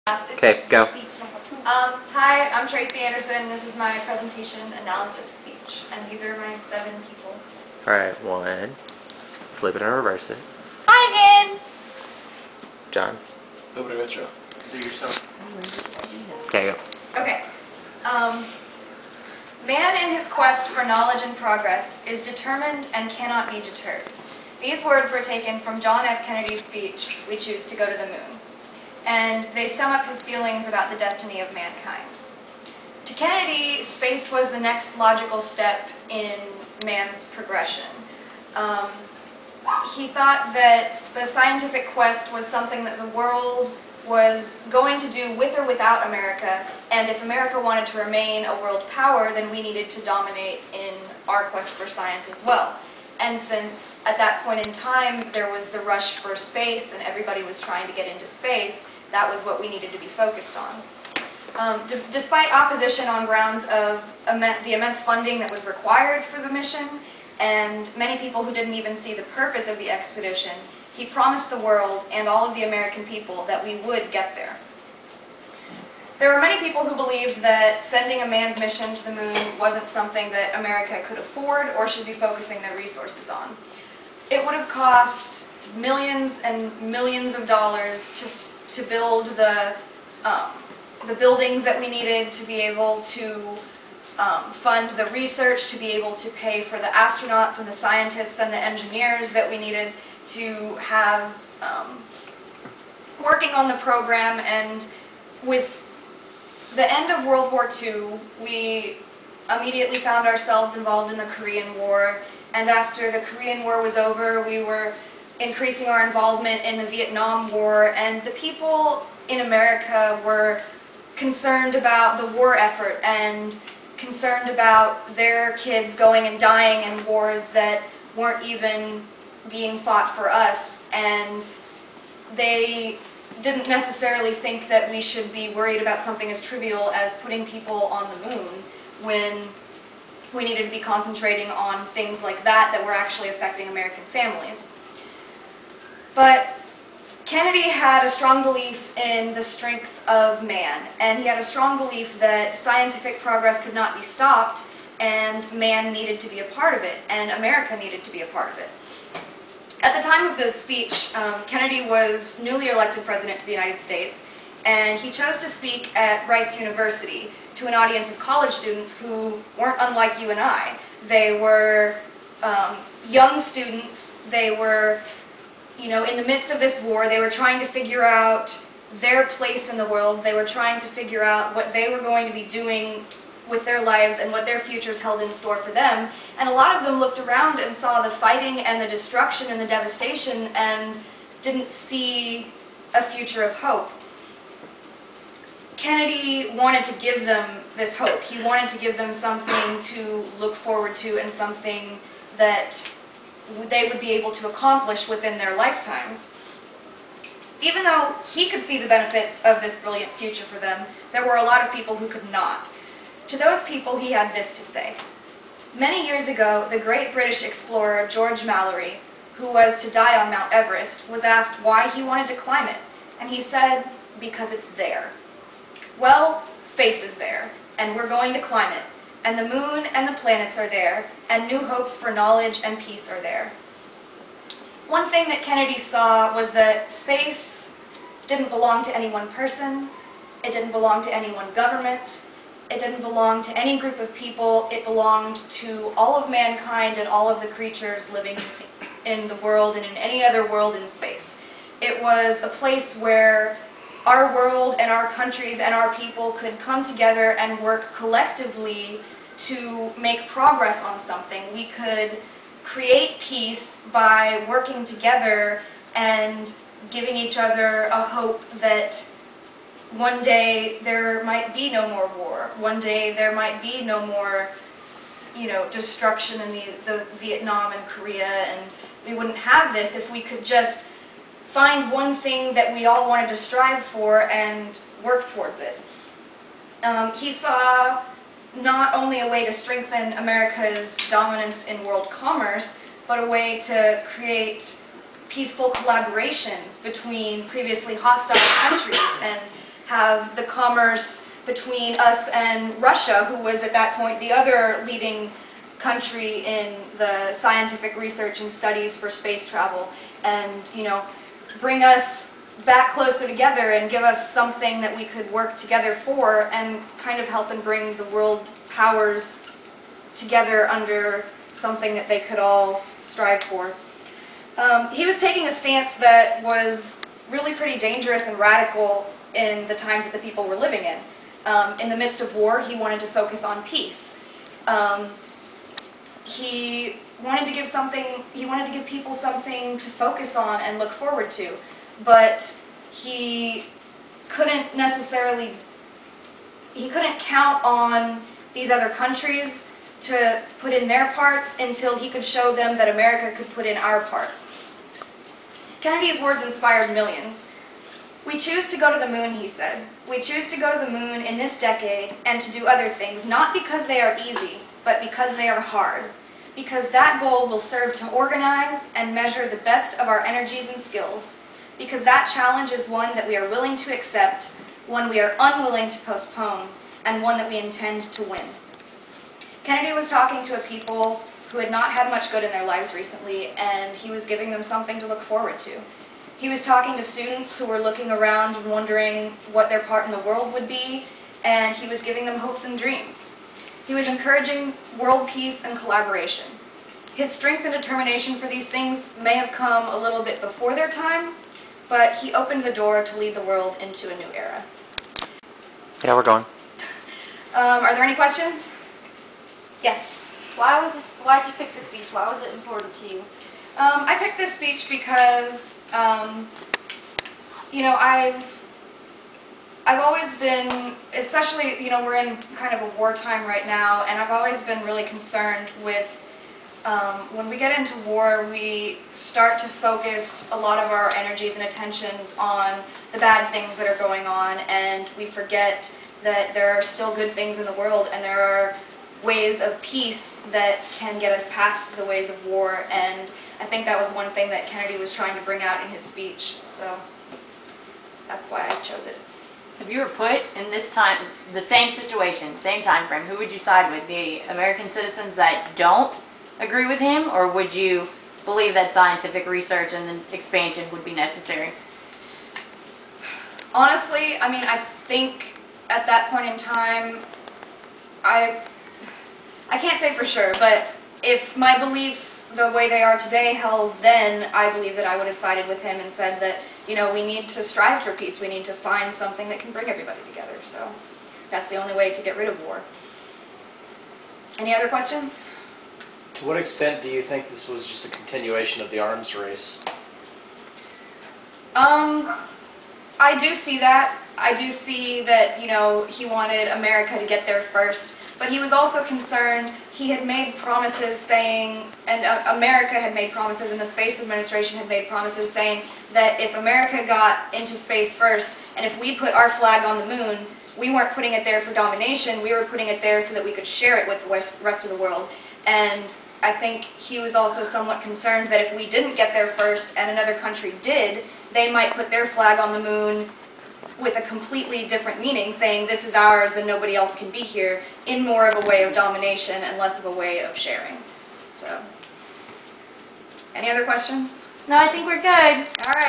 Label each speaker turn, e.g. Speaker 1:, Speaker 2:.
Speaker 1: Okay, go.
Speaker 2: Hi, I'm Tracy Anderson. This is my presentation analysis speech, and these are my 7 people.
Speaker 1: Alright, 1. Flip it and reverse it.
Speaker 2: Hi again!
Speaker 1: John.
Speaker 3: Добрый вечер. Do yourself.
Speaker 1: Okay, go.
Speaker 2: Okay. Man in his quest for knowledge and progress is determined and cannot be deterred. These words were taken from John F. Kennedy's speech, "We Choose to Go to the Moon." And they sum up his feelings about the destiny of mankind. To Kennedy, space was the next logical step in man's progression. He thought that the scientific quest was something that the world was going to do with or without America, and if America wanted to remain a world power, then we needed to dominate in our quest for science as well. And since at that point in time there was the rush for space and everybody was trying to get into space, that was what we needed to be focused on. Despite opposition on grounds of the immense funding that was required for the mission, and many people who didn't even see the purpose of the expedition, he promised the world and all of the American people that we would get there. There were many people who believed that sending a manned mission to the moon wasn't something that America could afford or should be focusing their resources on. It would have cost millions and millions of dollars to build the buildings that we needed, to be able to fund the research, to be able to pay for the astronauts and the scientists and the engineers that we needed to have working on the program. And with the end of World War II, we immediately found ourselves involved in the Korean War, and after the Korean War was over, we were increasing our involvement in the Vietnam War, and the people in America were concerned about the war effort and concerned about their kids going and dying in wars that weren't even being fought for us, and they didn't necessarily think that we should be worried about something as trivial as putting people on the moon when we needed to be concentrating on things like that were actually affecting American families. But Kennedy had a strong belief in the strength of man, and he had a strong belief that scientific progress could not be stopped, and man needed to be a part of it, and America needed to be a part of it. At the time of the speech, Kennedy was newly elected president to the United States, and he chose to speak at Rice University to an audience of college students who weren't unlike you and I. They were young students. They were, in the midst of this war, they were trying to figure out their place in the world. They were trying to figure out what they were going to be doing with their lives and what their futures held in store for them. And a lot of them looked around and saw the fighting and the destruction and the devastation and didn't see a future of hope. Kennedy wanted to give them this hope. He wanted to give them something to look forward to and something that they would be able to accomplish within their lifetimes. Even though he could see the benefits of this brilliant future for them, there were a lot of people who could not. To those people, he had this to say. Many years ago, the great British explorer George Mallory, who was to die on Mount Everest, was asked why he wanted to climb it, and he said, "Because it's there." Well, space is there, and we're going to climb it, and the moon and the planets are there, and new hopes for knowledge and peace are there. One thing that Kennedy saw was that space didn't belong to any one person, it didn't belong to any one government, it didn't belong to any group of people. It belonged to all of mankind and all of the creatures living in the world and in any other world in space. It was a place where our world and our countries and our people could come together and work collectively to make progress on something. We could create peace by working together and giving each other a hope that one day there might be no more war. One day there might be no more, destruction in the Vietnam and Korea, and we wouldn't have this if we could just find one thing that we all wanted to strive for and work towards it. He saw not only a way to strengthen America's dominance in world commerce, but a way to create peaceful collaborations between previously hostile countries and have the commerce between us and Russia, who was at that point the other leading country in the scientific research and studies for space travel, and, you know, bring us back closer together and give us something that we could work together for, and kind of help and bring the world powers together under something that they could all strive for. He was taking a stance that was really pretty dangerous and radical in the times that the people were living in. In the midst of war, he wanted to focus on peace. He wanted to give people something to focus on and look forward to, but he couldn't count on these other countries to put in their parts until he could show them that America could put in our part. Kennedy's words inspired millions. "We choose to go to the moon," he said. "We choose to go to the moon in this decade and to do other things, not because they are easy, but because they are hard. Because that goal will serve to organize and measure the best of our energies and skills. Because that challenge is one that we are willing to accept, one we are unwilling to postpone, and one that we intend to win." Kennedy was talking to a people who had not had much good in their lives recently, and he was giving them something to look forward to. He was talking to students who were looking around and wondering what their part in the world would be, and he was giving them hopes and dreams. He was encouraging world peace and collaboration. His strength and determination for these things may have come a little bit before their time, but he opened the door to lead the world into a new era.
Speaker 1: Yeah, we're going.
Speaker 2: Are there any questions? Yes.
Speaker 4: Why did you pick this speech? Why was it important to you?
Speaker 2: I picked this speech because, you know, I've always been, especially, you know, we're in kind of a wartime right now, and I've always been really concerned with, when we get into war, we start to focus a lot of our energies and attentions on the bad things that are going on, and we forget that there are still good things in the world, and there are ways of peace that can get us past the ways of war, and I think that was one thing that Kennedy was trying to bring out in his speech, so that's why I chose it.
Speaker 4: If you were put in this time, the same situation, same time frame, who would you side with? The American citizens that don't agree with him, or would you believe that scientific research and the expansion would be necessary?
Speaker 2: Honestly, I mean, I think at that point in time, I can't say for sure, but if my beliefs, the way they are today, held then, I believe that I would have sided with him and said that, you know, we need to strive for peace. We need to find something that can bring everybody together. So that's the only way to get rid of war. Any other questions?
Speaker 3: To what extent do you think this was just a continuation of the arms race?
Speaker 2: I do see that. I do see that, you know, he wanted America to get there first. But he was also concerned, he had made promises saying, and America had made promises, and the Space Administration had made promises saying that if America got into space first, and if we put our flag on the moon, we weren't putting it there for domination, we were putting it there so that we could share it with the rest of the world. And I think he was also somewhat concerned that if we didn't get there first and another country did, they might put their flag on the moon with a completely different meaning, saying this is ours and nobody else can be here, in more of a way of domination and less of a way of sharing. So, any other questions?
Speaker 4: No, I think we're good.
Speaker 2: All right.